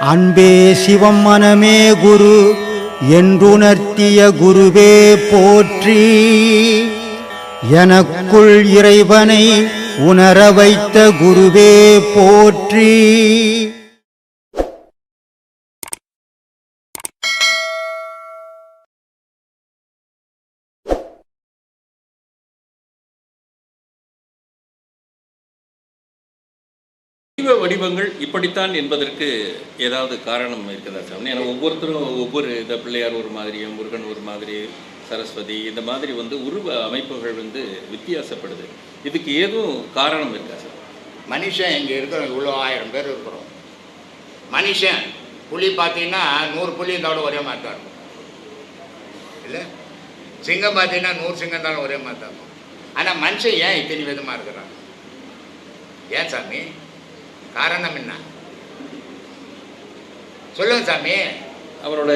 அன்பே சிவம் மனமே குரு என்றுணர்த்திய குருவே போற்றி. எனக்குள் இறைவனை உணர வைத்த குருவே போற்றி. தெய்வ வடிவங்கள் இப்படித்தான் என்பதற்கு ஏதாவது காரணம் இருக்குதா சாமி? ஏன்னா ஒவ்வொருத்தரும் ஒவ்வொரு பிள்ளையார் ஒரு மாதிரியும், முருகன் ஒரு மாதிரி, சரஸ்வதி இந்த மாதிரி உருவ அமைப்புகள் வித்தியாசப்படுது. இதுக்கு ஏதும் காரணம் இருக்கா சார்? மனுஷன் இங்கே இருக்கிறோம், இவ்வளோ 1000 பேர் இருக்கிறோம். மனுஷன் புலி பார்த்தீங்கன்னா 100 புலி இருந்தாலும் ஒரே மாதிரி தான் இருக்கும் இல்லை? சிங்கம் பார்த்தீங்கன்னா 100 சிங்கம் இருந்தாலும் ஒரே மாதிரி தான் இருக்கும். ஆனால் மனுஷன் ஏன் இத்தனை விதமாக இருக்கிறான்? ஏன் சாமி? காரணம் என்ன சொல்லுங்க சாமி. அவரோட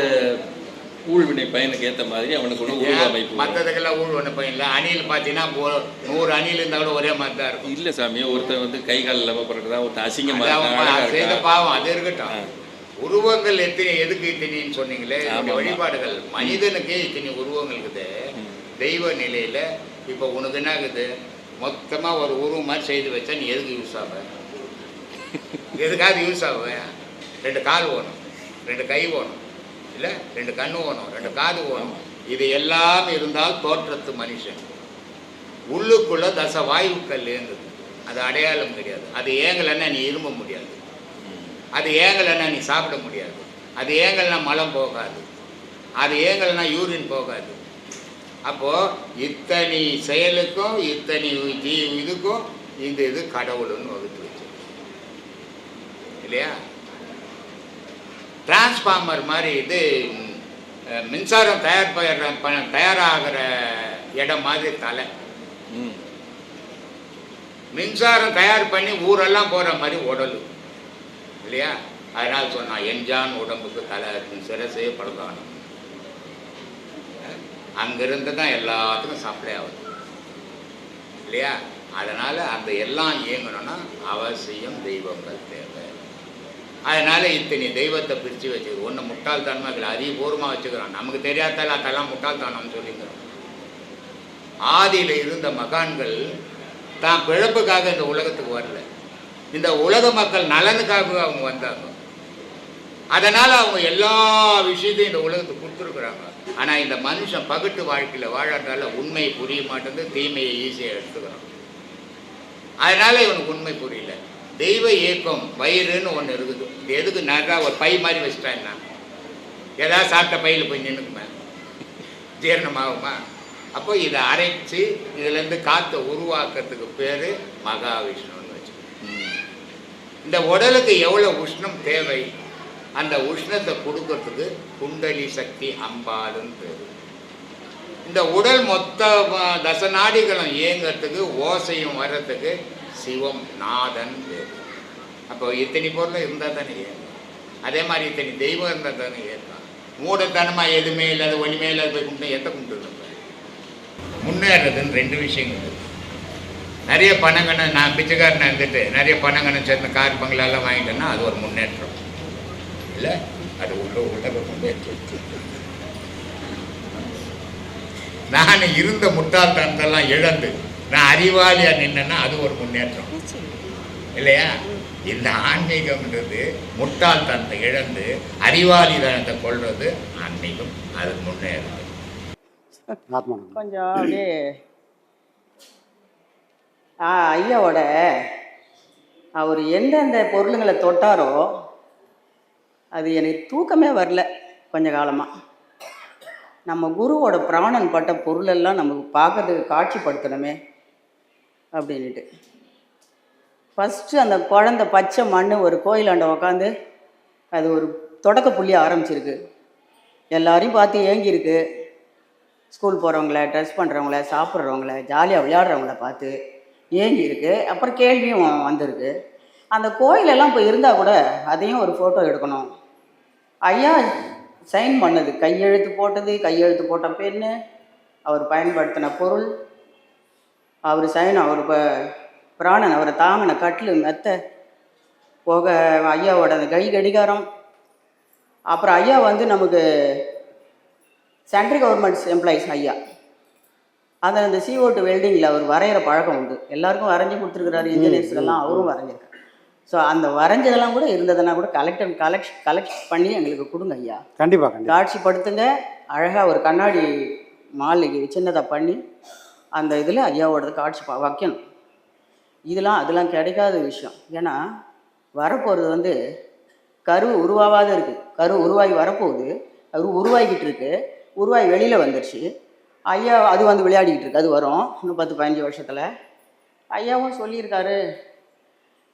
ஊழ்வினை பயனுக்கு ஏற்ற மாதிரி அவனுக்கு உருவ அமைப்பு. மற்றதுக்கெல்லாம் ஊழ்வினை பயன் இல்லை. அணில் பார்த்தீங்கன்னா 100 அணில் இருந்தால் கூட ஒரே மாதிரி தான் இருக்கும். இல்லை சாமி, ஒருத்தர் கை கால் இல்லாமல் பிறகுதா, ஒருத்தர் அசிங்கமாக செய்த பாவம் அது இருக்கட்டும். உருவங்கள் எத்தனை எதுக்கு இத்தனைன்னு சொன்னீங்களே, வழிபாடுகள். மனிதனுக்கு இத்தனை உருவங்கள் இருக்குது தெய்வ நிலையில். இப்போ உனக்கு என்ன இருக்குது, மொத்தமாக ஒரு உருவம் மாதிரி செய்து வச்சா நீ எதுக்கு யூஸ் ஆக? எதுக்காவது யூஸ் ஆகும்? 2 கால் வேணும், 2 கை வேணும், இல்லை 2 கண்ணு வேணும், 2 காது வேணும். இது எல்லாம் இருந்தால் தோற்றத்து மனுஷன். உள்ளுக்குள்ள தச வாயுக்கள் ஏங்குது, அது அடையாளம் கிடையாது. அது ஏங்கலைன்னா நீ இரும்ப முடியாது, அது ஏங்கலைன்னா நீ சாப்பிட முடியாது, அது ஏங்கலைன்னா மலம் போகாது, அது ஏங்கலைன்னா யூரின் போகாது. அப்போது இத்தனை செயலுக்கும் இத்தனை இதுக்கும் இந்த இது கடவுள்னு வகுத்து வச்சு இல்லையா? டிரான்ஸ்ஃபார்மர் மாதிரி இது மின்சாரம் தயாராகிற இடம் மாதிரி தலை. மின்சாரம் தயார் பண்ணி ஊரெல்லாம் போகிற மாதிரி உடல் இல்லையா? அதனால் சொன்னான் எஞ்சான் உடம்புக்கு தலை சிரசே படுதானம். அங்கிருந்து தான் எல்லாத்துக்கும் சப்ளை ஆகுது இல்லையா? அதனால் அந்த எல்லாம் இயங்கணும்னா அவசியம் தெய்வங்கள் தேவை. அதனால் இத்தனை தெய்வத்தை பிரித்து வச்சுக்கிறோம். ஒன்று முட்டாள்தனமாக இல்லை, அறிவுபூர்வமாக வச்சுக்கிறோம். நமக்கு தெரியாதால அதெல்லாம் முட்டாள்தனம்னு சொல்லிக்கிறோம். ஆதியில் இருந்த மகான்கள் தான் பிழப்புக்காக இந்த உலகத்துக்கு வரல, இந்த உலக மக்கள் நலனுக்காக அவங்க வந்தாங்க. அதனால் அவங்க எல்லா விஷயத்தையும் இந்த உலகத்துக்கு கொடுத்துருக்குறாங்க. ஆனால் இந்த மனுஷன் பகட்டு வாழ்க்கையில் வாழாதால உண்மை புரிய மாட்டேங்குது, தீமையை ஈஸியாக எடுத்துக்கிறான். அதனால் இவனுக்கு உண்மை புரியல. தெய்வ இயக்கம் வயிறுன்னு ஒன்று இருக்குது. இது எதுக்கு நல்லா ஒரு பை மாதிரி வச்சுட்டான்னா ஏதாவது சாப்பிட்ட பையில் போய் நின்றுக்குமே, ஜீரணமாகுமா? அப்போ இதை அரைச்சி இதுலேருந்து காற்றை உருவாக்குறதுக்கு பேர் மகாவிஷ்ணுன்னு வச்சுக்கணும். இந்த உடலுக்கு எவ்வளோ உஷ்ணம் தேவை, அந்த உஷ்ணத்தை கொடுக்கறதுக்கு குண்டலி சக்தி அம்பாளுன்னு பேர். இந்த உடல் மொத்த தசநாடிகளும் இயங்கிறதுக்கு ஓசையும் வர்றதுக்கு சிவம் நாதன் பேர். அப்போ இத்தனை பொருளும் இருந்தால் தானே ஏற்கும். அதே மாதிரி இத்தனை தெய்வம் இருந்தால் தானே ஏற்கும். மூடத்தனமாக எதுவுமே இல்லாத ஒன்றுமே இல்லாத போய் கும்பிட்டு எத்த கும்பிட்டு முன்னேறதுன்னு 2 விஷயங்கள். நிறைய பணங்கன்னு நான் பிச்சைக்காரனை இருந்துட்டு நிறைய பணங்கன்னு சேர்ந்த கார் பங்களாலாம் வாங்கிட்டேன்னா அது ஒரு முன்னேற்றம் இல்லை? அது உலக முன்னேற்றம். நான் இருந்த முட்டாள்தனத்தெல்லாம் இழந்து நான் அறிவாளியாக நின்னேன்னா அது ஒரு முன்னேற்றம் இல்லையா? இந்த ஆன்மீகம்ன்றது முட்டாள்தனத்தை இழந்து அறிவாளிதனத்தை கொள்வது ஆன்மீகம். அது முன்னேறுது. கொஞ்சம் அப்படியே ஐயாவோட அவர் எந்தெந்த பொருளுங்களை தொட்டாரோ அது எனக்கு தூக்கமே வரல கொஞ்ச காலமாக. நம்ம குருவோட பிராணன் பட்ட பொருளெல்லாம் நமக்கு பார்க்கறதுக்கு காட்சிப்படுத்தணுமே அப்படின்ட்டு ஃபஸ்ட்டு அந்த குழந்தை பச்சை மண் ஒரு கோயிலாண்ட உக்காந்து அது ஒரு தொடக்க புள்ளி ஆரம்பிச்சிருக்கு. எல்லாரையும் பார்த்து ஏங்கியிருக்கு. ஸ்கூல் போகிறவங்கள, ட்ரெஸ் பண்ணுறவங்கள, சாப்பிட்றவங்கள, ஜாலியாக விளையாடுறவங்கள பார்த்து ஏங்கியிருக்கு. அப்புறம் கேள்வியும் வந்திருக்கு. அந்த கோயிலெல்லாம் இப்போ இருந்தால் கூட அதையும் ஒரு ஃபோட்டோ எடுக்கணும். ஐயா சைன் பண்ணது, கையெழுத்து போட்டது, கையெழுத்து போட்ட பெண்ணு, அவர் பயன்படுத்தின பொருள், அவர் சைன், அவர் பிராணன் அவரை தாங்கின கட்டில் மெத்த போக ஐயாவோட அந்த கை கடிகாரம் அப்புறம் ஐயா வந்து நமக்கு சென்ட்ரல் கவர்மெண்ட்ஸ் எம்ப்ளாயிஸ் ஐயா. அந்த CO2 வெல்டிங்கில் அவர் வரைகிற பழக்கம் உண்டு. எல்லாருக்கும் வரைஞ்சி கொடுத்துருக்குறாரு, இன்ஜினியர்ஸ்க்கெல்லாம் அவரும் வரைஞ்சிருக்காரு. ஸோ அந்த வரைஞ்சதெல்லாம் கூட இருந்ததுன்னா கூட கலெக்ட் பண்ணி எங்களுக்கு கொடுங்க ஐயா. கண்டிப்பாக காட்சிப்படுத்துங்க. அழகாக ஒரு கண்ணாடி மாளிகை சின்னதாக பண்ணி அந்த இதில் ஐயாவோடது காட்சி வைக்கணும். அதெல்லாம் கிடைக்காத விஷயம். ஏன்னா வரப்போகிறது வந்து கரு உருவாகாத இருக்குது. கரு உருவாகி வரப்போகுது, உருவாகிக்கிட்டு இருக்கு, உருவாகி வெளியில் வந்துடுச்சு. ஐயா அது வந்து விளையாடிக்கிட்டு இருக்கு. அது வரும் இன்னும் 10-15 வருஷத்தில். ஐயாவும் சொல்லியிருக்காரு,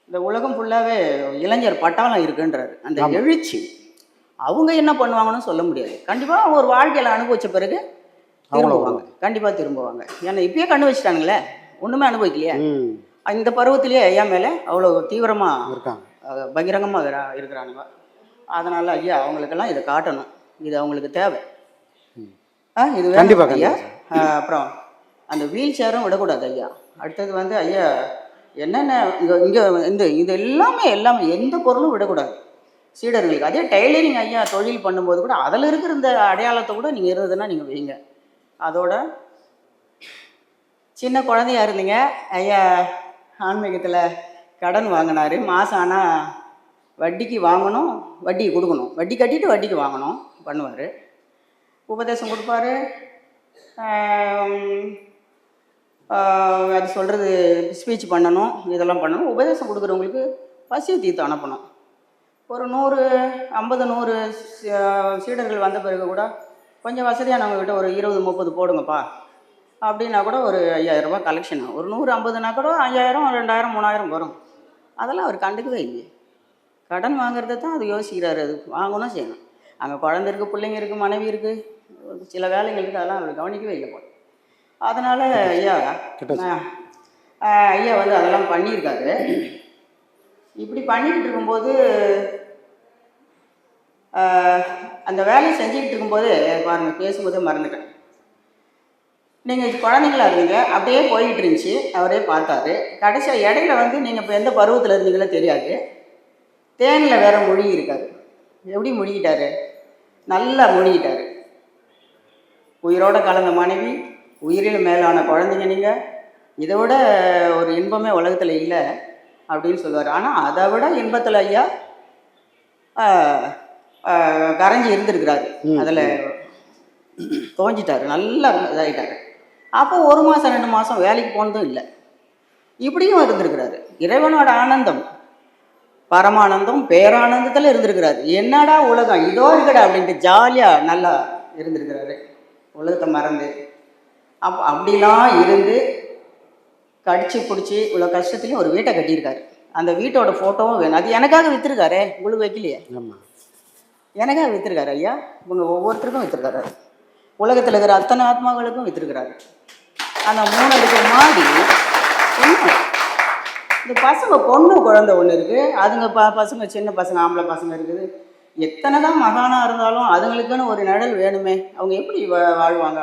இந்த உலகம் ஃபுல்லாகவே இளைஞர் பட்டாளம் இருக்குன்றாரு. அந்த எழுச்சி அவங்க என்ன பண்ணுவாங்கன்னு சொல்ல முடியாது. கண்டிப்பாக ஒரு வாழ்க்கையில் அனுபவித்த பிறகு திரும்புவாங்க, கண்டிப்பாக திரும்புவாங்க. ஏன்னா இப்பயே கண்ணு வச்சுட்டானுங்களே, ஒன்றுமே அனுபவிக்கலையே. இந்த பருவத்திலேயே ஐயா மேலே அவ்வளோ தீவிரமாக இருக்காங்க, பகிரங்கமாக இருக்கிறானுங்க. அதனால் ஐயா அவங்களுக்கெல்லாம் இதை காட்டணும். இது அவங்களுக்கு தேவை. இது கண்டிப்பாக ஐயா. அப்புறம் அந்த வீல் சேரும் விடக்கூடாது ஐயா. அடுத்தது வந்து ஐயா என்னென்ன இங்கே இது எல்லாமே எந்த பொருளும் விடக்கூடாது சீடர்களுக்கு. அதே டைலரிங் ஐயா தொழில் பண்ணும்போது கூட அதில் இருக்கிற இந்த அடையாளத்தை கூட நீங்கள் இருந்ததுன்னா நீங்கள் வைங்க. அதோட சின்ன குழந்தையா இருந்தீங்க ஐயா, ஆன்மீகத்தில் கடன் வாங்கினார். மாதம் ஆனால் வட்டிக்கு வாங்கணும், வட்டி கொடுக்கணும், வட்டி கட்டிட்டு வட்டிக்கு வாங்கணும் பண்ணுவார். உபதேசம் கொடுப்பாரு. அது சொல்கிறது ஸ்பீச் பண்ணணும், இதெல்லாம் பண்ணணும். உபதேசம் கொடுக்குறவங்களுக்கு பசியை தீர்த்து அனுப்பணும். ஒரு 100 சீடர்கள் வந்த பிறகு கூட கொஞ்சம் வசதியாக நம்மக்கிட்ட ஒரு 20-30 போடுங்கப்பா அப்படின்னா கூட ஒரு 5000 ரூபாய் கலெக்ஷன். ஒரு 150னா கூட 5000, 2000, 3000 வரும். அதெல்லாம் அவர் கண்டுக்கவே இல்லையே. கடன் வாங்குறத தான் அது யோசிக்கிறாரு. அது வாங்கணும், செய்யணும். அங்கே குழந்தை இருக்குது, பிள்ளைங்க இருக்குது, மனைவி இருக்குது, சில வேலைகள் இருக்குது. அதெல்லாம் அவர் கவனிக்கவே இல்லை போல. அதனால் ஐயா வந்து அதெல்லாம் பண்ணியிருக்காரு. இப்படி பண்ணிக்கிட்டு இருக்கும்போது அந்த வேலையை செஞ்சுக்கிட்டு இருக்கும்போது பாருங்கள், பேசும்போதே மறந்துட்டேன். நீங்கள் குழந்தைங்களா இருந்தீங்க, அப்படியே போய்கிட்டு இருந்துச்சு. அவரே பார்த்தாரு. கடைசியாக இடையில வந்து நீங்கள் இப்போ எந்த பருவத்தில் இருந்தீங்களோ தெரியாது, தேனில் வேற மொழி இருக்காரு. எப்படி மொழிகிட்டாரு? நல்லா மொழிகிட்டாரு. உயிரோட கலந்த மனைவி, உயிரில் மேலான குழந்தைங்க நீங்கள், இதை விட ஒரு இன்பமே உலகத்தில் இல்லை அப்படின்னு சொல்லுவார். ஆனால் அதை விட இன்பத்தில் ஐயா கரைஞ்சி இருந்திருக்கிறாரு. அதில் தோஞ்சிட்டாரு, நல்லா இதாகிட்டாரு. அப்போ 1 மாதம் 2 மாதம் வேலைக்கு போனதும் இல்லை. இப்படியும் இருந்திருக்கிறாரு. இறைவனோட ஆனந்தம், பரமானந்தம், பேரானந்தத்தில் இருந்திருக்கிறாரு. என்னடா உலகம் இதோ இருக்கடா அப்படின்ட்டு ஜாலியாக நல்லா இருந்திருக்கிறாரு, உலகத்தை மறந்து. அப்படிலாம் இருந்து கடிச்சு பிடிச்சி இவ்வளோ கஷ்டத்துலேயும் ஒரு வீட்டை கட்டியிருக்காரு. அந்த வீட்டோட ஃபோட்டோவும் வேணும். அது எனக்காக விற்றுருக்காரு, உங்களுக்கு வைக்கலையே, எனக்காக விற்றுருக்காரு ஐயா. இவங்க ஒவ்வொருத்தருக்கும் விற்றுருக்காரு. உலகத்தில் இருக்கிற அத்தனை ஆத்மாக்களுக்கும் விற்றுருக்கிறாரு. அந்த 3 அடுக்கு மாடி ஒன்று. இந்த பசங்க பொண்ணு குழந்தை ஒன்று இருக்குது. அதுங்க பசங்க சின்ன பசங்க, ஆம்பளை பசங்க இருக்குது. எத்தனை தான் மகானாக இருந்தாலும் அதுங்களுக்குன்னு ஒரு நிழல் வேணுமே, அவங்க எப்படி வாழ்வாங்க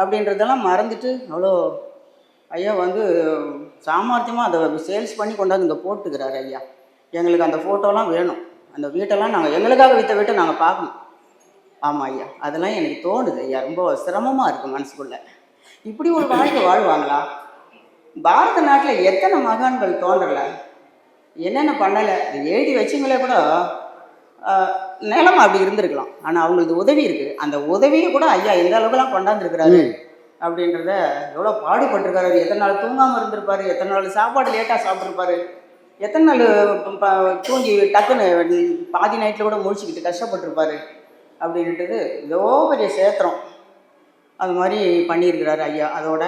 அப்படின்றதெல்லாம் மறந்துட்டு அவ்வளோ ஐயா வந்து சாமர்த்தியமாக அதை சேல்ஸ் பண்ணி கொண்டாந்து இங்கே போட்டுக்கிறாரு ஐயா. எங்களுக்கு அந்த ஃபோட்டோலாம் வேணும். அந்த வீட்டெல்லாம் நாங்கள் எங்களுக்காக விற்ற வீட்டை நாங்கள் பார்க்கணும். ஆமாம் ஐயா, அதெல்லாம் எனக்கு தோணுது ஐயா. ரொம்ப சிரமமாக இருக்குது மனசுக்குள்ளே. இப்படி ஒரு வாழ்க்கை வாழ்வாங்களா? பாரத நாட்டில் எத்தனை மகான்கள் தோன்றலை, என்னென்ன பண்ணலை, எழுதி வச்சுங்களே கூட நிலம் அப்படி இருந்திருக்கலாம். ஆனால் அவங்களுக்கு உதவி இருக்குது. அந்த உதவியை கூட ஐயா எந்த அளவுக்குலாம் கொண்டாந்துருக்கிறாரு அப்படின்றத, எவ்வளோ பாடுபட்டிருக்காரு. எத்தனை நாள் தூங்காமல் இருந்திருப்பாரு, எத்தனை நாள் சாப்பாடு லேட்டாக சாப்பிட்ருப்பாரு, எத்தனை நாள் தூங்கி டக்குன்னு பாதி நைட்டில் கூட முழிச்சுக்கிட்டு கஷ்டப்பட்டிருப்பாரு அப்படின்றது ஏதோ பெரிய சேத்திரம். அது மாதிரி பண்ணியிருக்கிறாரு ஐயா. அதோட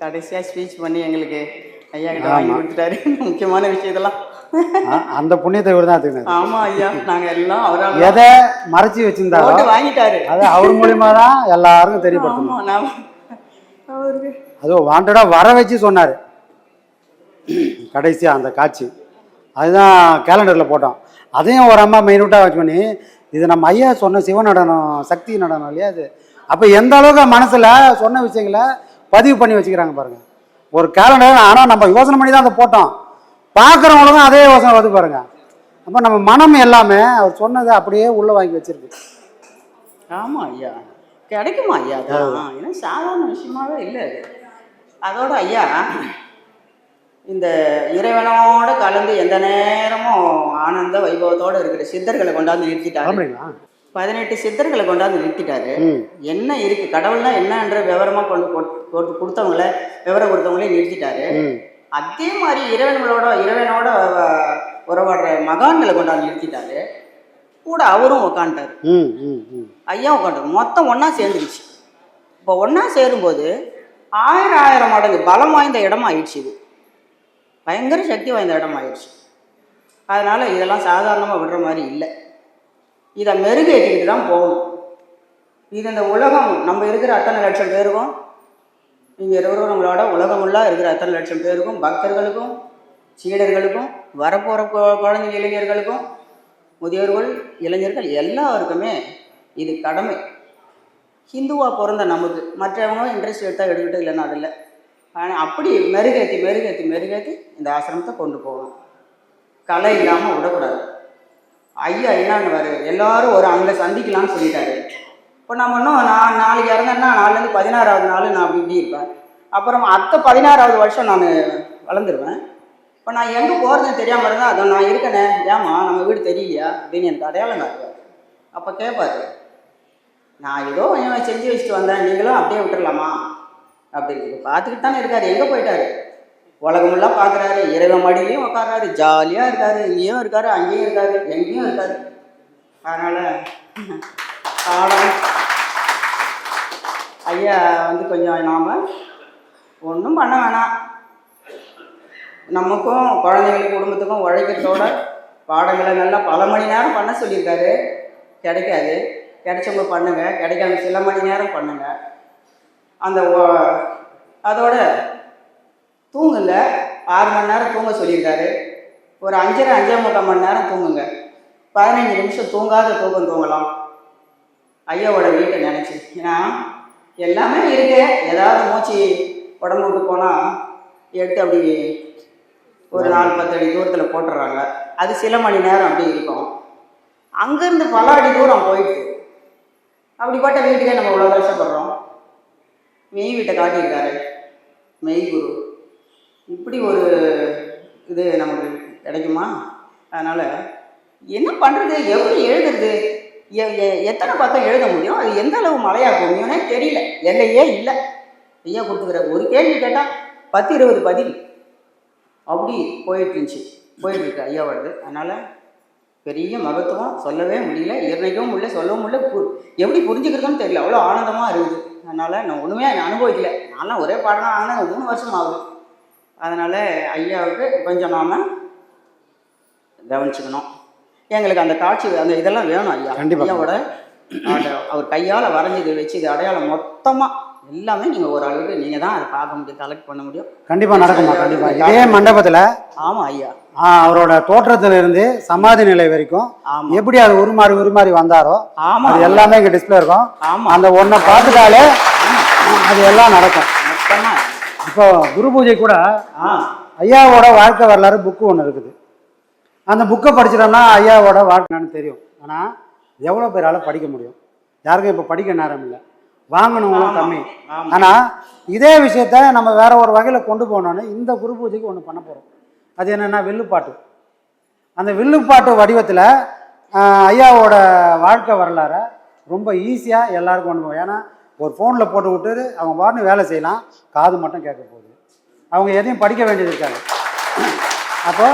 கடைசியாக ஸ்பீச் பண்ணி எங்களுக்கு ஐயா கிட்ட வாங்கி கொடுத்துட்டாரு முக்கியமான விஷயத்தெல்லாம். அந்த புண்ணியத்தை இவர் தான். ஆமாம் ஐயா, நாங்கள் எல்லாம் அவரால் எதை மறைச்சி வச்சிருந்தாரு வாங்கிட்டாரு. அது அவர் மூலியமாக தான் எல்லாருக்கும் தெரியப்படுத்தணும். அவருக்கு அதுவும் வாண்டடாக வர வச்சு சொன்னார் கடைசியாக அந்த காட்சி. அதுதான் கேலண்டரில் போட்டோம். அதையும் ஒரு அம்மா மெயினூட்டாக வச்சு பண்ணி, இது நம்ம ஐயா சொன்ன சிவ நடனம், சக்தி நடனம் இல்லையா அது. அப்போ எந்த அளவுக்கு மனசில் சொன்ன விஷயங்களை பதிவு பண்ணி வச்சுக்கிறாங்க பாருங்கள். ஒரு கேலண்டர். ஆனால் நம்ம யோசனை பண்ணி தான் அதை போட்டோம். பார்க்குறவங்களுக்கும் அதே யோசனை வந்து பாருங்கள். அப்போ நம்ம மனம் எல்லாமே அவர் சொன்னதை அப்படியே உள்ளே வாங்கி வச்சிருக்கு. ஆமாம் ஐயா, கிடைக்குமா ஐயா? அதான் ஏன்னா சாதாரண விஷயமாவே இல்லை அது. அதோட ஐயா, இந்த இறைவனோட கலந்து எந்த நேரமும் ஆனந்த வைபவத்தோடு இருக்கிற சித்தர்களை கொண்டாந்து நிறுத்திட்டாரு. அப்படிங்களா? 18 சித்தர்களை கொண்டாந்து நிறுத்திட்டாரு. என்ன இருக்கு கடவுள்னா என்னன்ற விவரமா கொடுத்தவங்கள விவரம் கொடுத்தவங்களே நிறுத்திட்டாரு. அதே மாதிரி இறைவனோட உறவாடுற மகான்களை கொண்டாந்து நிறுத்திட்டாரு. கூட அவரும் உக்காண்டாரு, ஐயா உட்காண்டாரு. மொத்தம் ஒன்றா சேர்ந்துருச்சு. இப்போ ஒன்றா சேரும்போது 1000 மடங்கு பலம் வாய்ந்த இடமா ஆயிடுச்சு. இது பயங்கர சக்தி வாய்ந்த இடம் ஆயிடுச்சு. அதனால் இதெல்லாம் சாதாரணமாக விடுற மாதிரி இல்லை. இதை மெருகேற்றிக்கிட்டு தான் போகணும். இது இந்த உலகம் நம்ம இருக்கிற அத்தனை லட்சம் பேருக்கும், இங்கே இருக்கிறவங்களோட உலகமுள்ளா இருக்கிற அத்தனை லட்சம் பேருக்கும், பக்தர்களுக்கும், சீடர்களுக்கும், வரப்போகிற குழந்தை இளைஞர்களுக்கும், முதியோர்கள், இளைஞர்கள் எல்லாருக்குமே இது கடமை. ஹிந்துவாக பிறந்த நமக்கு மற்றவங்க இன்ட்ரெஸ்ட் எடுத்தால் எடுக்கிட்டு இல்லைன்னா அதில்லை. ஆனால் அப்படி மெருகேற்றி இந்த ஆசிரமத்தை கொண்டு போகணும். கலை இல்லாமல் விடக்கூடாது. ஐயா என்னன்னு எல்லாரும் ஒரு அங்கே சந்திக்கலாம்னு சொல்லிட்டாரு. இப்போ நம்ம இன்னும் நான் நாளைக்கு இறந்தேன்னா நாலுலேருந்து 16வது நாள் நான் அப்படி இப்படி இருப்பேன். அப்புறம் 16வது வருஷம் நான் வளர்ந்துருவேன். இப்போ நான் எங்கே போகிறதுன்னு தெரியாமல் இருந்தால் அதை நான் இருக்கனே, ஏமா நம்ம வீடு தெரியலையா அப்படின்னு எனக்கு அடையாளம் காட்டுவார். அப்போ கேட்பாரு, நான் ஏதோ கொஞ்சம் செஞ்சு வச்சுட்டு வந்தேன், நீங்களும் அப்படியே விட்டுடலாமா அப்படின்னு பார்த்துக்கிட்டு தானே இருக்காரு. எங்கே போயிட்டாரு? உலகமெல்லாம் பார்க்குறாரு, இறைவன் மடியிலையும் உட்கார்றாரு, ஜாலியாக இருக்காரு, இங்கேயும் இருக்காரு, அங்கேயும் இருக்காரு, எங்கேயும் இருக்காரு. அதனால் பாடம் ஐயா கொஞ்சம் நாம் ஒன்றும் பண்ண வேணாம். நமக்கும் குழந்தைங்களுக்கு குடும்பத்துக்கும் உழைக்கிறதோட பாடங்களை நல்லா பல மணி நேரம் பண்ண சொல்லியிருக்காரு. கிடைக்காது, கிடைச்சவங்க பண்ணுங்க, கிடைக்காம சில மணி நேரம் பண்ணுங்க. அதோட தூங்குங்க, 6 மணி நேரம் தூங்க சொல்லியிருக்காரு. ஒரு 5.5 மணி நேரம் தூங்குங்க. 15 நிமிஷம் தூங்காத தூக்கம் தூங்கலாம் ஐயாவோட வீட்டை நினச்சி. ஏன்னா எல்லாமே இருக்கு. ஏதாவது மூச்சு உடம்பு விட்டு போனால் எடுத்து அப்படி ஒரு 4-10 அடி தூரத்தில் போட்டுடுறாங்க. அது சில மணி நேரம் அப்படி இருக்கும். அங்கேருந்து பல அடி தூரம் போயிட்டு அப்படிப்பட்ட வீட்டுக்கே நம்ம இவ்வளோ கஷ்டப்படுறோம். மெய் வீட்டை காட்டியிருக்காரு மெய்குரு. இப்படி ஒரு இது நமக்கு கிடைக்குமா? அதனால் என்ன பண்ணுறது, எப்படி எழுதுறது, எத்தனை பக்கம் எழுத முடியும், அது எந்த அளவு மழையாக முடியும்னே தெரியல. எல்லையே இல்லை. ஐயா கொடுத்துக்கிற ஒரு கேள்வி கேட்டால் 10-20 பதில் அப்படி போயிட்டுருக்கு ஐயாவோடது. அதனால் பெரிய மகத்துவம் சொல்லவே முடியல, இயற்கைக்கவும் முடியல, சொல்லவும் முடியல, எப்படி புரிஞ்சுக்கிறதுன்னு தெரியல. அவ்வளோ ஆனந்தமாக இருக்குது. அதனால் நான் ஒன்றுமே அனுபவிக்கல. நான்லாம் ஒரே பாடம் ஆனால் 3 வருஷம் ஆகுது. அதனால் ஐயாவுக்கு கொஞ்சம் நாம் கவனிச்சுக்கணும். எங்களுக்கு அந்த காட்சி அந்த இதெல்லாம் வேணும் ஐயா. ஐயாவோட அவர் கையால் வரைஞ்சது வச்சு இது அடையாளம் மொத்தமாக எல்லாமே நீங்கள் ஒரு அளவுக்கு நீங்கள் தான் அதை பார்க்க முடியும், கலெக்ட் பண்ண முடியும். கண்டிப்பாக நடக்குமா? கண்டிப்பாக. இதே மண்டபத்தில் ஆமாம் ஐயா, அவரோட தோற்றத்திலிருந்து சமாதி நிலை வரைக்கும் எப்படி அது உருமாறி வந்தாரோ ஆமாம், அது எல்லாமே இங்கே டிஸ்பிளே இருக்கும். ஆமாம், அந்த ஒன்றை பார்த்துட்டாலே அது எல்லாம் நடக்கும். இப்போ குரு பூஜை கூட ஐயாவோட வாழ்க்கை வரலாறு புக்கு ஒன்று இருக்குது. அந்த புக்கை படிச்சிட்டோம்னா ஐயாவோட வாழ்க்கைன்னு தெரியும். ஆனால் எவ்வளோ பேரால் படிக்க முடியும்? யாருக்கும் இப்போ படிக்க நேரம் இல்லை, வாங்கணுங்களும் கம்மி. ஆனால் இதே விஷயத்த நம்ம வேற ஒரு வகையில் கொண்டு போனோன்னு இந்த குரு பூஜைக்கு ஒன்று பண்ண போகிறோம். அது என்னென்னா வில்லுப்பாட்டு. அந்த வில்லுப்பாட்டு வடிவத்தில் ஐயாவோட வாழ்க்கை வரலாறை ரொம்ப ஈஸியாக எல்லாருக்கும் கொண்டு போவோம். ஏன்னா ஒரு ஃபோனில் போட்டு விட்டு அவங்க பாட்டு வேலை செய்யலாம், காது மட்டும் கேட்க போகுது, அவங்க எதையும் படிக்க வேண்டியது இருக்காது. அப்போ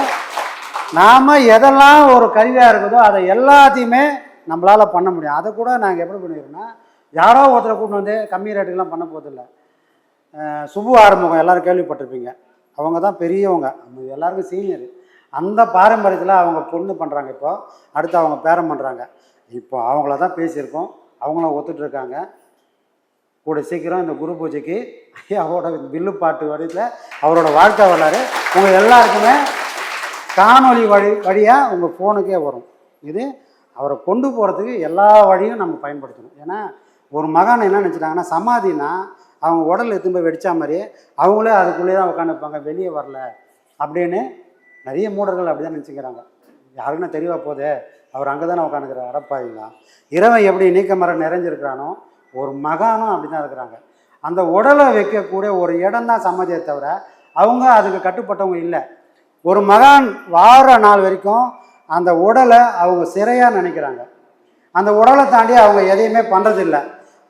நாம் எதெல்லாம் ஒரு கருவியாக இருக்குதோ அதை எல்லாத்தையுமே நம்மளால் பண்ண முடியும். அதை கூட நாங்கள் எப்படி பண்ணிடுறோன்னா, யாரோ ஒருத்தரை கூப்பிட்டு வந்து கம்மி ரேட்டுக்கெலாம் பண்ண போதில்ல. சுபு ஆரம்பம் எல்லோரும் கேள்விப்பட்டிருப்பீங்க. அவங்க தான் பெரியவங்க, நம்ம எல்லாருக்கும் சீனியர். அந்த பாரம்பரியத்தில் அவங்க பொண்ணு பண்ணுறாங்க. இப்போ அடுத்து அவங்க பேரம் பண்ணுறாங்க. இப்போ அவங்கள தான் பேசியிருக்கோம், அவங்கள ஒத்துட்ருக்காங்க. கூட சீக்கிரம் இந்த குரு பூஜைக்கு ஐயாவோட வில்லுப்பாட்டு வடிவத்தில் அவரோட வாழ்க்கை வரலாறு உங்கள் எல்லாருக்குமே காணொலி வழியாக உங்கள் ஃபோனுக்கே வரும். இது அவரை கொண்டு போகிறதுக்கு எல்லா வழியும் நம்ம பயன்படுத்தணும். ஏன்னா ஒரு மகான் என்ன நினச்சிட்டாங்கன்னா, சமாதினா அவங்க உடல் எடுத்துன்னு போய் வெடிச்சா மாதிரியே அவங்களே அதுக்குள்ளே தான் உட்காந்துருப்பாங்க, வெளியே வரல அப்படின்னு நிறைய மூடர்கள் அப்படி தான் நினச்சிக்கிறாங்க. யாருக்குன்னா தெரியவா போதே, அவர் அங்கே தானே உட்காந்துக்கிறார். அடப்பாவீங்களா, இறைவன் எப்படி நீக்கமரம் நிறைஞ்சிருக்கிறானோ ஒரு மகானும் அப்படி தான் இருக்கிறாங்க. அந்த உடலை வைக்கக்கூடிய ஒரு இடம் தான் சமாதியை தவிர அவங்க அதுக்கு கட்டுப்பட்டவங்க இல்லை. ஒரு மகான் வார நாள் வரைக்கும் அந்த உடலை அவங்க சிறையாக நினைக்கிறாங்க. அந்த உடலை தாண்டி அவங்க எதையுமே பண்ணுறதில்லை.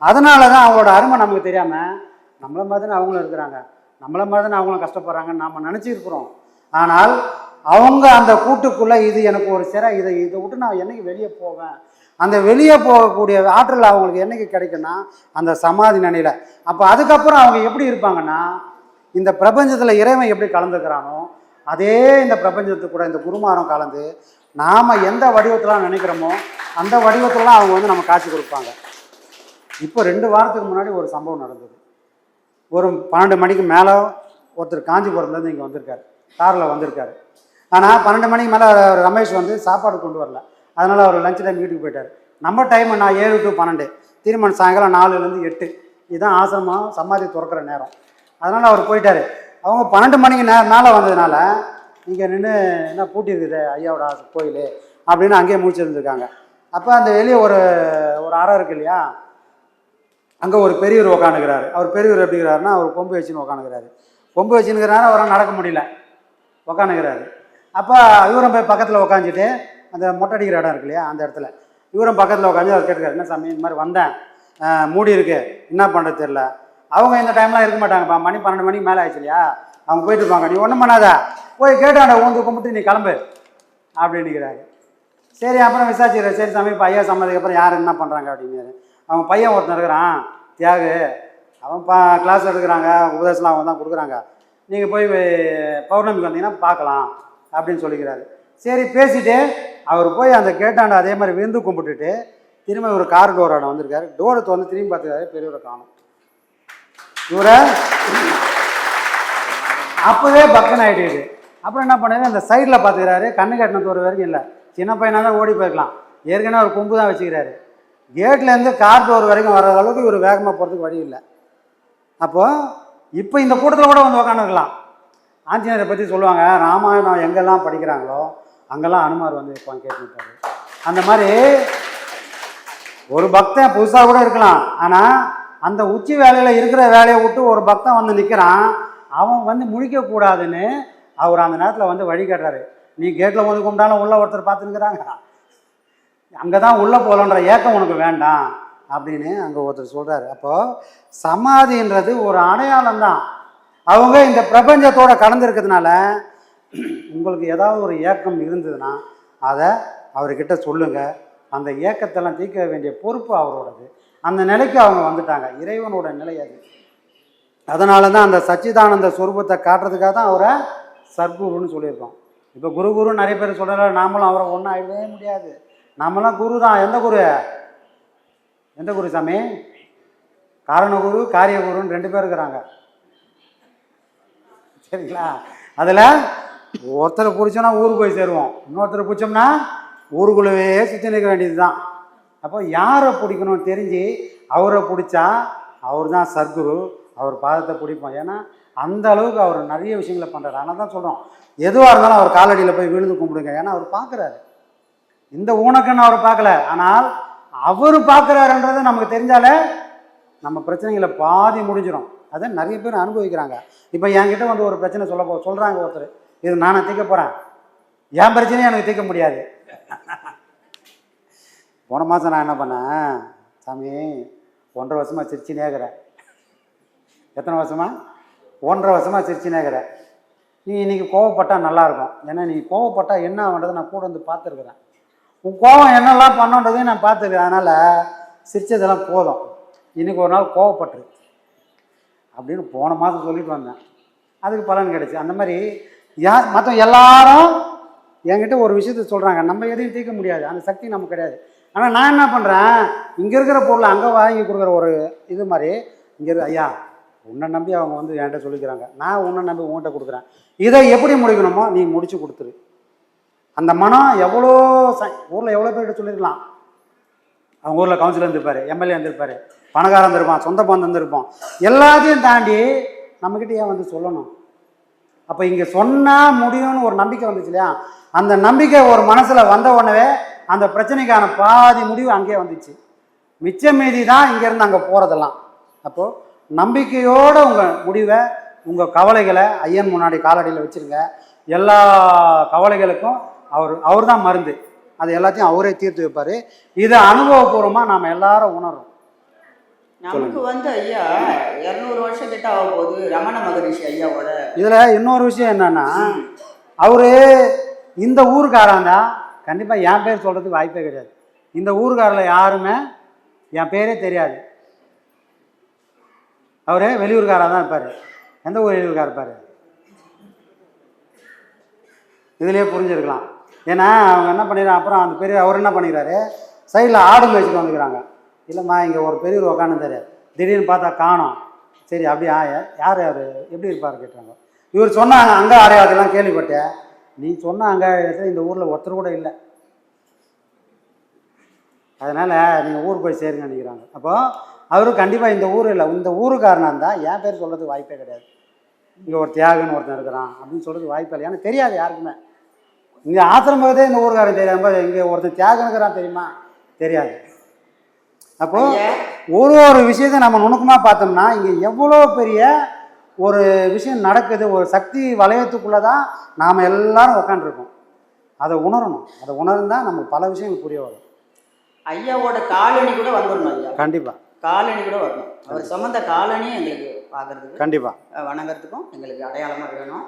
அதனால தான் அவங்களோட அருமை நமக்கு தெரியாமல் நம்மளை மாதிரி தான் அவங்களும் இருக்கிறாங்க, நம்மளை மாதிரி தான் அவங்களும் கஷ்டப்படுறாங்கன்னு நாம் நினச்சிருக்கிறோம். ஆனால் அவங்க அந்த கூட்டுக்குள்ளே இது எனக்கு ஒரு சிறை, இதை விட்டு நான் என்னைக்கு வெளியே போவேன், அந்த வெளியே போகக்கூடிய ஆற்றல் அவங்களுக்கு என்னைக்கு கிடைக்குன்னா அந்த சமாதி நிலையில். அப்போ அதுக்கப்புறம் அவங்க எப்படி இருப்பாங்கன்னா, இந்த பிரபஞ்சத்தில் இறைவன் எப்படி கலந்துக்கிறானோ அதே இந்த பிரபஞ்சத்து கூட இந்த குருமாரம் கலந்து நாம் எந்த வடிவத்திலாம் நினைக்கிறோமோ அந்த வடிவத்திலாம் அவங்க வந்து நம்ம காட்சி கொடுப்பாங்க. இப்போ 2 வாரத்துக்கு முன்னாடி ஒரு சம்பவம் நடந்தது. ஒரு 12 மணிக்கு மேலே ஒருத்தர் காஞ்சிபுரத்துலேருந்து இங்கே வந்திருக்காரு, காரில் வந்திருக்காரு. ஆனால் 12 மணிக்கு மேலே ரமேஷ் வந்து சாப்பாடு கொண்டு வரல, அதனால் அவர் லஞ்ச் டைம் வீட்டுக்கு போயிட்டார். நம்ம டைம் நான் 7 to 12, திருமணம் சாயங்காலம் 4லேருந்து 8, இதுதான் ஆசிரமம் சமாதி திறக்கிற நேரம். அதனால் அவர் போயிட்டார். அவங்க 12 மணிக்கு மேலே வந்ததுனால இங்கே நின்று என்ன பூட்டியிருக்குது ஐயாவோட கோயில் அப்படின்னு அங்கேயே முடிச்சிருந்துருக்காங்க. அப்போ அந்த வெளியே ஒரு அறை இருக்கு இல்லையா, அங்கே ஒரு பெரியவர் உக்காந்துக்கிறாரு. அவர் பெரியவர் எப்படிங்கிறாருன்னா அவர் கொம்பு வச்சுன்னு உக்காந்துக்கிறாரு. கொம்பு வச்சுன்னுக்கிறாரு, அவரால் நடக்க முடியல, உக்காந்துக்கிறாரு. அப்போ இவரும் போய் பக்கத்தில் உக்காந்துட்டு அந்த மொட்டை அடிக்கிற இடம் இருக்கு இல்லையா அந்த இடத்துல இவரும் பக்கத்தில் உட்காந்து அவர் கேட்டுக்காரு, என்ன சாமி இந்த மாதிரி வந்தேன், மூடி இருக்கு, என்ன பண்ணுறது தெரியல. அவங்க இந்த டைம்லாம் இருக்க மாட்டாங்கப்பா, மணி 12 மணிக்கு மேலே ஆயிடுச்சு இல்லையா, அவங்க போயிட்டு இருப்பாங்க. நீ ஒன்றும் பண்ணாத, போய் கேட்டாண்ட ஊந்து கும்பிட்டு நீ கிளம்பு அப்படின்னுக்கிறாரு. சரி, அப்புறம் விசாரிச்சுக்கிறேன். சரி சாமி, இப்போ ஐயா சம்மதிக்கு அப்புறம் யார் என்ன பண்ணுறாங்க அப்படிங்கிறாரு. அவன் பையன் ஒருத்தன் இருக்கிறான் தியாகு, அவன் கிளாஸ் எடுக்கிறாங்க, உபதேசம்லாம் அவங்க தான் கொடுக்குறாங்க, நீங்கள் போய் பௌர்ணமிக்கு வந்தீங்கன்னா பார்க்கலாம் அப்படின்னு சொல்லிக்கிறாரு. சரி பேசிட்டு அவர் போய் அந்த கேட்டாண்ட அதே மாதிரி விருந்து கும்பிட்டுட்டு திரும்ப ஒரு கார் டோராட வந்திருக்காரு. டோரை வந்து திரும்பி பார்த்துக்காரு, பெரியவரை காணும். இவரை அப்போவே பக்கன் ஆகிடுது. அப்புறம் என்ன பண்ணுறது, அந்த சைடில் பார்த்துக்கிறாரு, கண்ணு கட்டினது ஒரு வரைக்கும் இல்லை, சின்ன பையனாக தான் ஓடி போயிருக்கலாம், ஏற்கனவே ஒரு கொம்பு தான் வச்சுக்கிறாரு. கேட்லேருந்து கார் டோர் வரைக்கும் வர்ற அளவுக்கு இவர் வேகமாக போகிறதுக்கு வழி இல்லை. அப்போது இப்போ இந்த கூட்டத்தில் கூட வந்து உக்காந்துருக்கலாம். ஆஞ்சநேயரை பற்றி சொல்லுவாங்க, ராமாயணம் எங்கெல்லாம் படிக்கிறாங்களோ அங்கெல்லாம் அனுமார் வந்து இப்போ கேட்டுட்டாரு. அந்த மாதிரி ஒரு பக்தன் புதுசாக கூட இருக்கலாம், ஆனால் அந்த உச்சி வேலையில் இருக்கிற வேலையை விட்டு ஒரு பக்தன் வந்து நிற்கிறான், அவன் வந்து முழிக்கக்கூடாதுன்னு அவர் அந்த நேரத்தில் வந்து வழி கேட்டார். நீ கேட்டில் வந்து கும்பிட்டாலும் உள்ள ஒருத்தர் பார்த்துருக்குறாங்க, அங்கே தான் உள்ளே போகலன்ற ஏக்கம் உனக்கு வேண்டாம் அப்படின்னு அங்கே ஒருத்தர் சொல்கிறாரு. அப்போது சமாதின்றது ஒரு அடையாளம் தான். அவங்க இந்த பிரபஞ்சத்தோடு கலந்துருக்கிறதுனால உங்களுக்கு ஏதாவது ஒரு ஏக்கம் இருந்ததுன்னா அதை அவர்கிட்ட சொல்லுங்கள், அந்த ஏக்கத்தெல்லாம் தீர்க்க வேண்டிய பொறுப்பு அவரோடது. அந்த நிலைக்கு அவங்க வந்துட்டாங்க, இறைவனோட நிலை அது. அதனால தான் அந்த சச்சிதானந்த சொரூபத்தை காட்டுறதுக்காக தான் அவரை சர்க்குருன்னு சொல்லியிருக்கோம். இப்போ குரு நிறைய பேர் சொல்கிறாங்க, நாமளும் அவரை ஒன்றும் ஆகிடவே முடியாது, நாமெல்லாம் குரு தான். எந்த குரு சாமி? காரணகுரு காரியகுருன்னு 2 பேர் இருக்கிறாங்க, சரிங்களா? அதில் ஒருத்தரை பிடிச்சோன்னா ஊருக்கு போய் சேருவோம், இன்னொருத்தரை பிடிச்சோம்னா ஊருக்குள்ளவே சுற்றி நிற்க வேண்டியது தான். அப்போ யாரை பிடிக்கணும்னு தெரிஞ்சு அவரை பிடிச்சா அவர் தான் சர்க்குரு, அவர் பாதத்தை பிடிப்போம். ஏன்னா அந்த அளவுக்கு அவர் நிறைய விஷயங்களை பண்ணுறாரு. ஆனால் தான் சொல்கிறோம், எதுவாக இருந்தாலும் அவர் காலடியில் போய் விழுந்து கும்பிடுங்க. ஏன்னா அவர் பார்க்குறாரு, இந்த ஊனக்கன்னு அவர் பார்க்கல, ஆனால் அவர் பார்க்குறாருன்றதை நமக்கு தெரிஞ்சாலே நம்ம பிரச்சனைகளை பாதி முடிஞ்சிடும். அதை நிறைய பேர் அனுபவிக்கிறாங்க. இப்போ என்கிட்ட வந்து ஒரு பிரச்சனை சொல்கிறாங்க ஒருத்தர், இது நானே தீர்க்க போகிறேன், என் பிரச்சனையும் எனக்கு தீர்க்க முடியாது. போன மாதம் நான் என்ன பண்ணேன், சாமி 1.5 வருஷமாக சிரிச்சுனே இருக்கிறேன். எத்தனை வருஷமா? 1.5 வருஷமாக சிரிச்சுனே இருக்கிறேன். நீ இன்றைக்கி கோவப்பட்டால் நல்லாயிருக்கும், ஏன்னா நீ கோவப்பட்டால் என்ன ஆகுன்றதை நான் கூட வந்து பார்த்துருக்குறேன், உன் கோவம் என்னெல்லாம் பண்ணன்றதையும் நான் பார்த்துருக்கேன். அதனால் சிரிச்சதெல்லாம் போதும், இன்றைக்கி ஒரு நாள் கோவப்பட்டுரு அப்படின்னு போன மாதம் சொல்லிட்டு வந்தேன். அதுக்கு பலன் கிடைச்சி. அந்த மாதிரி மற்ற எல்லாரும் என்கிட்ட ஒரு விஷயத்த சொல்கிறாங்க, நம்ம எதையும் தீர்க்க முடியாது, அந்த சக்தி நமக்கு கிடையாது. ஆனால் நான் என்ன பண்ணுறேன், இங்கே இருக்கிற பொருளை அங்கே வாங்கி கொடுக்குற ஒரு இது மாதிரி, இங்கே ஐயா உன்னை நம்பி அவங்க வந்து என்கிட்ட சொல்லிக்கிறாங்க, நான் உன்னை நம்பி உங்கள்கிட்ட கொடுக்குறேன், இதை எப்படி முடிக்கணுமோ நீ முடிச்சு கொடுத்துரு. அந்த மனம் எவ்வளோ ஊரில் எவ்வளோ பேர்கிட்ட சொல்லியிருக்கலாம். அவங்க ஊரில் கவுன்சிலர் இருந்திருப்பார், எம்எல்ஏ இருந்திருப்பார், பணக்காரன் இருப்பான், சொந்த பந்தம் இருந்திருப்போம், எல்லாத்தையும் தாண்டி நம்மக்கிட்ட ஏன் வந்து சொல்லணும்? அப்போ இங்கே சொன்னால் முடியும்னு ஒரு நம்பிக்கை வந்துச்சு இல்லையா, அந்த நம்பிக்கை ஒரு மனசில் வந்த உடனே அந்த பிரச்சனைக்கான பாதி முடிவு அங்கேயே வந்துச்சு. மிச்ச மீதி தான் இங்கேருந்து அங்கே போகிறதெல்லாம். அப்போது நம்பிக்கையோடு உங்கள் முடிவை, உங்கள் கவலைகளை ஐயன் முன்னாடி காலடியில் வச்சுருங்க. எல்லா கவலைகளுக்கும் அவர் தான் மருந்து. அது எல்லாத்தையும் அவரே தீர்த்து வைப்பார். இதை அனுபவபூர்வமாக நாம் எல்லாரும் உணர்றோம். நமக்கு வந்து ஐயா 200 வருஷம் கிட்ட ஆக போகுது ரமண மகரிஷி ஐயாவோட. இதில் இன்னொரு விஷயம் என்னன்னா, அவரு இந்த ஊருக்காரன் தான். கண்டிப்பாக என் பேர் சொல்கிறதுக்கு வாய்ப்பே கிடையாது. இந்த ஊருக்காரில் யாருமே என் பேரே தெரியாது. அவரு வெளியூர்காராக தான் இருப்பார். எந்த ஊர் வெளியூர்கார இருப்பார்? இதுலேயே புரிஞ்சிருக்கலாம். ஏன்னா அவங்க என்ன பண்ணிடுறாங்க, அப்புறம் அந்த பெரிய அவர் என்ன பண்ணிக்கிறாரு, சைடில் ஆடு மேய்ச்சிட்டு வந்துக்கிறாங்க. இல்லைம்மா இங்கே ஒரு பெரியவர் உட்காந்துருந்தாரு, திடீர்னு பார்த்தா காணோம். சரி அப்படியா, யார் அவர் எப்படி இருப்பார் கேட்டாங்க. இவர் சொன்னாங்க அங்கே அடையாளத்தெல்லாம் கேள்விப்பட்டேன். நீ சொன்ன அங்கே இந்த ஊரில் ஒருத்தர் கூட இல்லை, அதனால் நீங்கள் ஊருக்கு போய் சேருங்க நினைக்கிறாங்க. அப்போது அவரும் கண்டிப்பாக இந்த ஊர் இல்லை, இந்த ஊருக்காரனாக இருந்தால் என் பேர் சொல்கிறதுக்கு வாய்ப்பே கிடையாது. இங்கே ஒரு தியாகன்னு ஒருத்தன் இருக்கிறான் அப்படின்னு சொல்கிறதுக்கு வாய்ப்பே இல்லை. எனக்கு தெரியாது யாருக்குமே. இங்கே ஆத்திரமாகதே இந்த ஊருக்காரன் தெரியாம இங்கே ஒருத்தன் தியாகனுக்கிறான் தெரியுமா, தெரியாது. அப்போது ஒரு விஷயத்தை நம்ம நுணுக்கமாக பார்த்தோம்னா இங்கே எவ்வளோ பெரிய ஒரு விஷயம் நடக்குது. ஒரு சக்தி வளையத்துக்குள்ளே தான் நாம் எல்லாரும் உட்காந்துருக்கோம். அதை உணரணும். அதை உணர்ந்தால் நம்ம பல விஷயங்கள் புரிய வரும். ஐயாவோட காலணி கூட வந்துடணும் ஐயா. கண்டிப்பாக காலணி கூட வரணும். அவர் சுமந்த காலனியும் எங்களுக்கு பார்க்கறதுக்கு, கண்டிப்பாக வணங்குறதுக்கும் எங்களுக்கு அடையாளமாக வேணும்.